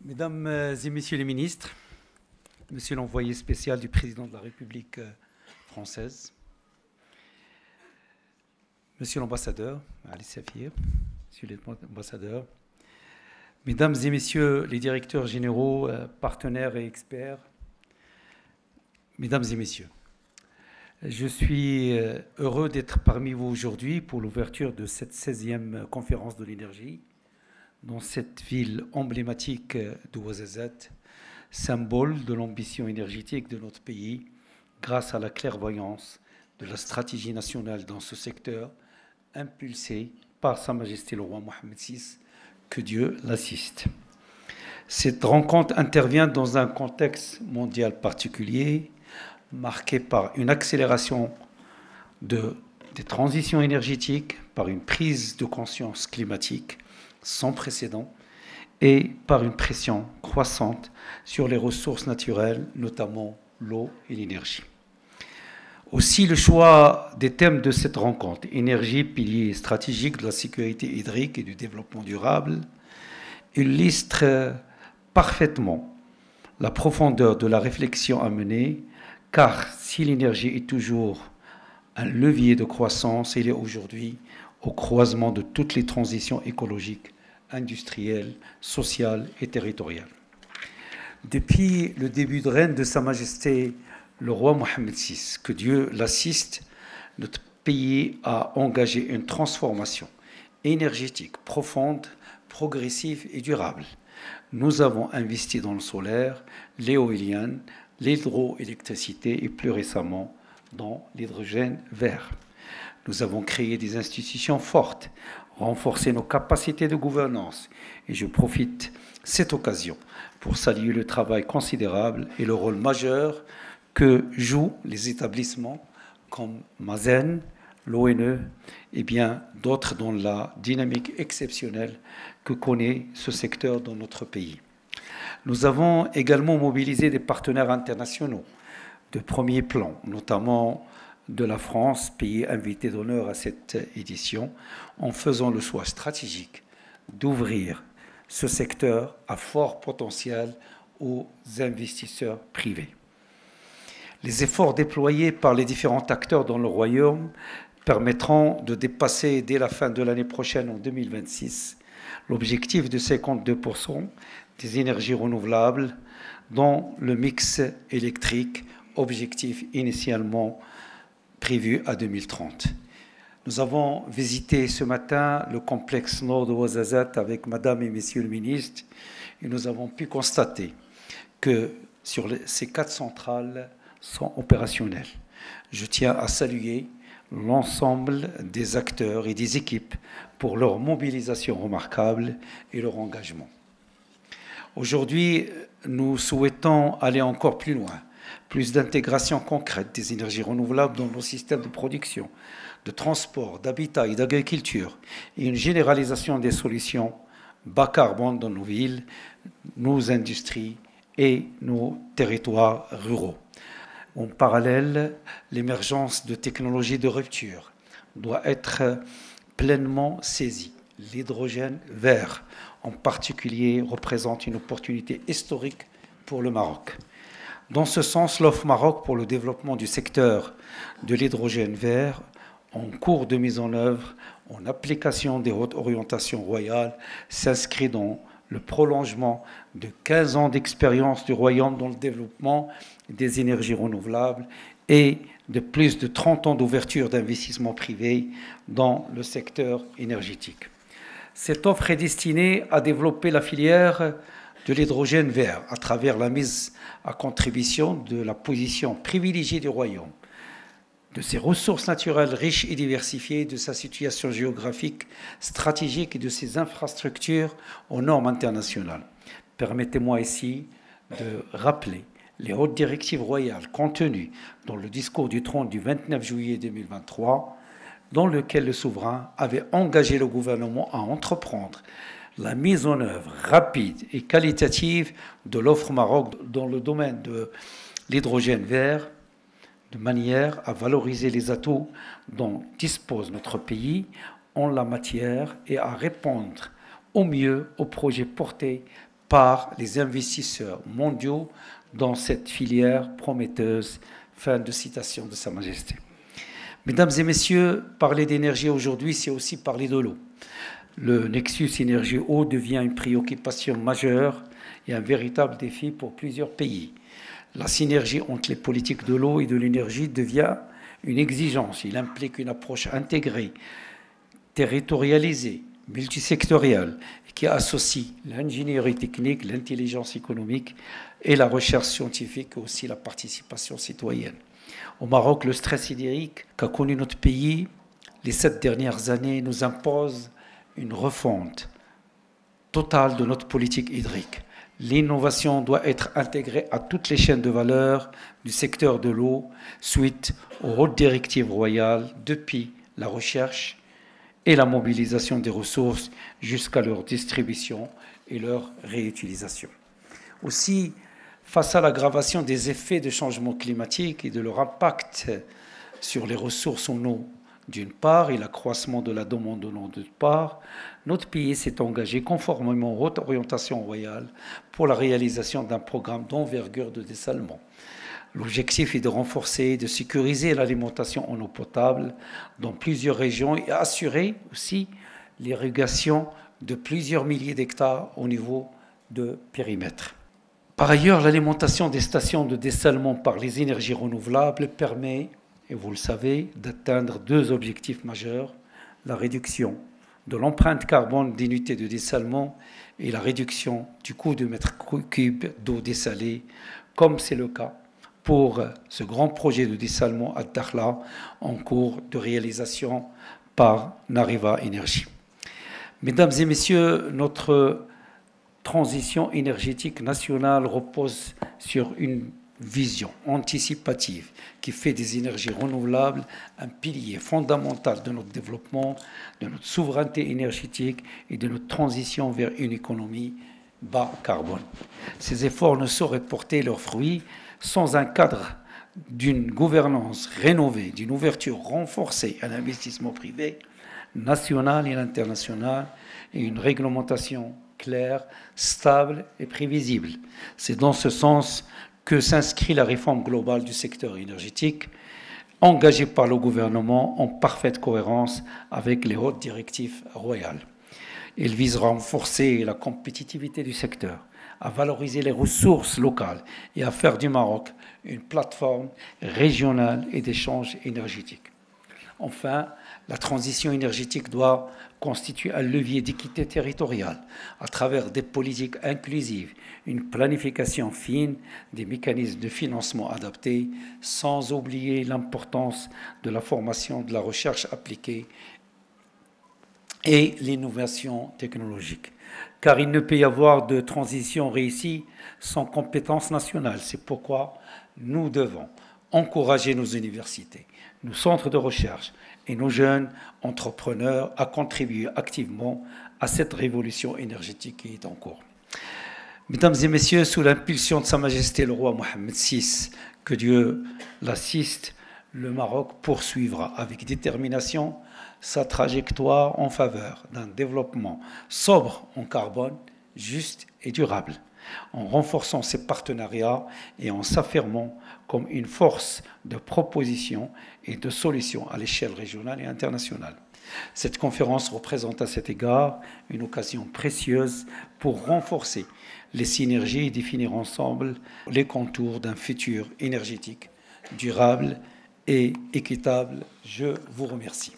Mesdames et Messieurs les ministres, Monsieur l'envoyé spécial du Président de la République française, Monsieur l'ambassadeur, Ali Safir, Monsieur l'ambassadeur, Mesdames et Messieurs les directeurs généraux, partenaires et experts, Mesdames et Messieurs, je suis heureux d'être parmi vous aujourd'hui pour l'ouverture de cette 16e conférence de l'énergie dans cette ville emblématique de Ouarzazate, symbole de l'ambition énergétique de notre pays, grâce à la clairvoyance de la stratégie nationale dans ce secteur, impulsée par Sa Majesté le roi Mohammed VI, que Dieu l'assiste. Cette rencontre intervient dans un contexte mondial particulier, marqué par une accélération des transitions énergétiques, par une prise de conscience climatique sans précédent et par une pression croissante sur les ressources naturelles, notamment l'eau et l'énergie. Aussi, le choix des thèmes de cette rencontre, énergie, pilier stratégique de la sécurité hydrique et du développement durable, illustre parfaitement la profondeur de la réflexion à mener, car si l'énergie est toujours un levier de croissance, elle est aujourd'hui au croisement de toutes les transitions écologiques, industrielles, sociales et territoriales. Depuis le début de règne de Sa Majesté le roi Mohammed VI, que Dieu l'assiste, notre pays a engagé une transformation énergétique profonde, progressive et durable. Nous avons investi dans le solaire, l'éolien, l'hydroélectricité et plus récemment dans l'hydrogène vert. Nous avons créé des institutions fortes, renforcé nos capacités de gouvernance et je profite de cette occasion pour saluer le travail considérable et le rôle majeur que jouent les établissements comme Mazen, l'ONE et bien d'autres dans la dynamique exceptionnelle que connaît ce secteur dans notre pays. Nous avons également mobilisé des partenaires internationaux de premier plan, notamment de la France, pays invité d'honneur à cette édition, en faisant le choix stratégique d'ouvrir ce secteur à fort potentiel aux investisseurs privés. Les efforts déployés par les différents acteurs dans le Royaume permettront de dépasser dès la fin de l'année prochaine, en 2026, l'objectif de 52% des énergies renouvelables dans le mix électrique, objectif initialement prévu à 2030. Nous avons visité ce matin le complexe nord de Ouarzazate avec Madame et Messieurs le ministre et nous avons pu constater que ces 4 centrales sont opérationnelles. Je tiens à saluer l'ensemble des acteurs et des équipes pour leur mobilisation remarquable et leur engagement. Aujourd'hui, nous souhaitons aller encore plus loin, plus d'intégration concrète des énergies renouvelables dans nos systèmes de production, de transport, d'habitat et d'agriculture, et une généralisation des solutions bas carbone dans nos villes, nos industries et nos territoires ruraux. En parallèle, l'émergence de technologies de rupture doit être pleinement saisie. L'hydrogène vert, en particulier, représente une opportunité historique pour le Maroc. Dans ce sens, l'offre Maroc pour le développement du secteur de l'hydrogène vert, en cours de mise en œuvre, en application des hautes orientations royales, s'inscrit dans le prolongement de 15 ans d'expérience du Royaume dans le développement des énergies renouvelables et de plus de 30 ans d'ouverture d'investissements privés dans le secteur énergétique. Cette offre est destinée à développer la filière de l'hydrogène vert à travers la mise à contribution de la position privilégiée du Royaume, de ses ressources naturelles riches et diversifiées, de sa situation géographique stratégique et de ses infrastructures aux normes internationales. Permettez-moi ici de rappeler les hautes directives royales contenues dans le discours du trône du 29 juillet 2023, dans lequel le souverain avait engagé le gouvernement à entreprendre la mise en œuvre rapide et qualitative de l'offre Maroc dans le domaine de l'hydrogène vert, de manière à valoriser les atouts dont dispose notre pays en la matière et à répondre au mieux aux projets portés par les investisseurs mondiaux dans cette filière prometteuse. Fin de citation de Sa Majesté. Mesdames et messieurs, parler d'énergie aujourd'hui, c'est aussi parler de l'eau. Le nexus énergie-eau devient une préoccupation majeure et un véritable défi pour plusieurs pays. La synergie entre les politiques de l'eau et de l'énergie devient une exigence. Il implique une approche intégrée, territorialisée, multisectorielle, qui associe l'ingénierie technique, l'intelligence économique et la recherche scientifique, et aussi la participation citoyenne. Au Maroc, le stress hydrique qu'a connu notre pays les 7 dernières années nous impose une refonte totale de notre politique hydrique. L'innovation doit être intégrée à toutes les chaînes de valeur du secteur de l'eau suite aux hautes directives royales depuis la recherche et la mobilisation des ressources jusqu'à leur distribution et leur réutilisation. Aussi, face à l'aggravation des effets de changement climatique et de leur impact sur les ressources en eau d'une part et l'accroissement de la demande en eau d'autre part, notre pays s'est engagé conformément aux hautes orientations royales pour la réalisation d'un programme d'envergure de dessalement. L'objectif est de renforcer et de sécuriser l'alimentation en eau potable dans plusieurs régions et assurer aussi l'irrigation de plusieurs milliers d'hectares au niveau de périmètre. Par ailleurs, l'alimentation des stations de dessalement par les énergies renouvelables permet, et vous le savez, d'atteindre 2 objectifs majeurs, la réduction de l'empreinte carbone d'unités de dessalement et la réduction du coût de mètre cube d'eau dessalée, comme c'est le cas pour ce grand projet de dessalement à Dakhla en cours de réalisation par Nariva Énergie. Mesdames et messieurs, notre transition énergétique nationale repose sur une vision anticipative qui fait des énergies renouvelables un pilier fondamental de notre développement, de notre souveraineté énergétique et de notre transition vers une économie bas carbone. Ces efforts ne sauraient porter leurs fruits sans un cadre d'une gouvernance rénovée, d'une ouverture renforcée à l'investissement privé, national et international, et une réglementation claire, stable et prévisible. C'est dans ce sens que s'inscrit la réforme globale du secteur énergétique, engagée par le gouvernement en parfaite cohérence avec les hautes directives royales. Il vise à renforcer la compétitivité du secteur, à valoriser les ressources locales et à faire du Maroc une plateforme régionale et d'échange énergétique. Enfin, la transition énergétique doit constituer un levier d'équité territoriale à travers des politiques inclusives, une planification fine, des mécanismes de financement adaptés, sans oublier l'importance de la formation, de la recherche appliquée et l'innovation technologique. Car il ne peut y avoir de transition réussie sans compétences nationales. C'est pourquoi nous devons encourager nos universités, nos centres de recherche et nos jeunes entrepreneurs à contribuer activement à cette révolution énergétique qui est en cours. Mesdames et messieurs, sous l'impulsion de Sa Majesté le roi Mohammed VI, que Dieu l'assiste, le Maroc poursuivra avec détermination sa trajectoire en faveur d'un développement sobre en carbone, juste et durable, en renforçant ses partenariats et en s'affirmant comme une force de proposition et de solution à l'échelle régionale et internationale. Cette conférence représente à cet égard une occasion précieuse pour renforcer les synergies et définir ensemble les contours d'un futur énergétique durable et équitable. Je vous remercie.